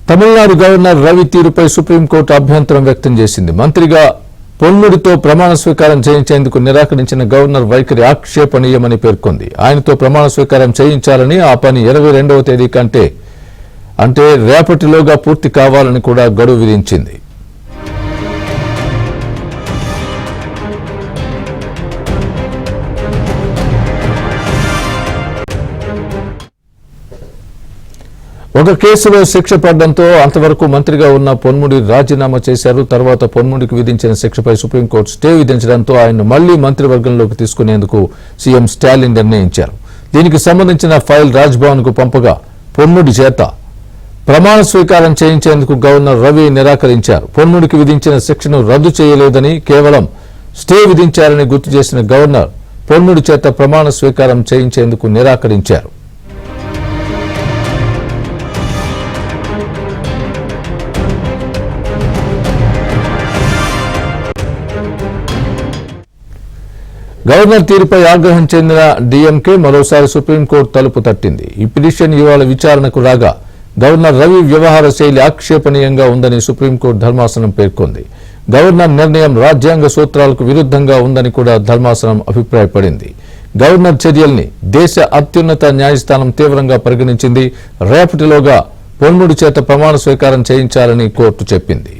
Tamil Nadu governor Ravi తీరుపై supreme court అభ్యంతరం వ్యక్తం చేసింది. మంత్రిగా పొన్ముడితో ప్రమాణ స్వీకారం చేయించేందుకు నిరాకరించిన గవర్నర్ వైఖరి ఆక్షేపణీయమని పేర్కొంది. ఆయనతో ప్రమాణ స్వీకారం చేయించాలని, ఆ పని 22వ తేదీ కంటే అంటే రేపటిలోగా పూర్తి కావాలని కూడా గడువు విధించింది. ఒక కేసులో శిక్ష పడడంతో అంతవరకు మంత్రిగా ఉన్న పొన్ముడి రాజీనామా చేశారు. తర్వాత పొన్ముడికి విధించిన శిక్షపై సుప్రీంకోర్టు స్టే విధించడంతో ఆయన్ను మళ్లీ మంత్రివర్గంలోకి తీసుకునేందుకు సీఎం స్టాలిన్ నిర్ణయించారు. దీనికి సంబంధించిన ఫైల్ రాజ్భవన్ కు పంపగా పొన్ముడి చేత ప్రమాణ స్వీకారం చేయించేందుకు గవర్నర్ రవి నిరాకరించారు. పొన్ముడికి విధించిన శిక్షను రద్దు చేయలేదని, కేవలం స్టే విధించారని గుర్తు చేసిన గవర్నర్ పొన్ముడి చేత ప్రమాణ స్వీకారం చేయించేందుకు నిరాకరించారు. గవర్నర్ తీరుపై ఆగ్రహం చెందిన డీఎంకే మరోసారి సుప్రీంకోర్టు తలుపు తట్టింది. ఈ పిటిషన్ ఇవాళ విచారణకు రాగా గవర్నర్ రవి వ్యవహార శైలి ఆక్షేపణీయంగా ఉందని సుప్రీంకోర్టు ధర్మాసనం పేర్కొంది. గవర్నర్ నిర్ణయం రాజ్యాంగ సూత్రాలకు విరుద్ధంగా ఉందని కూడా ధర్మాసనం అభిప్రాయపడింది. గవర్నర్ చర్యల్ని దేశ అత్యున్నత న్యాయస్థానం తీవ్రంగా పరిగణించింది. రేపటిలోగా పొన్ముడి చేత ప్రమాణ స్వీకారం చేయించాలని కోర్టు చెప్పింది.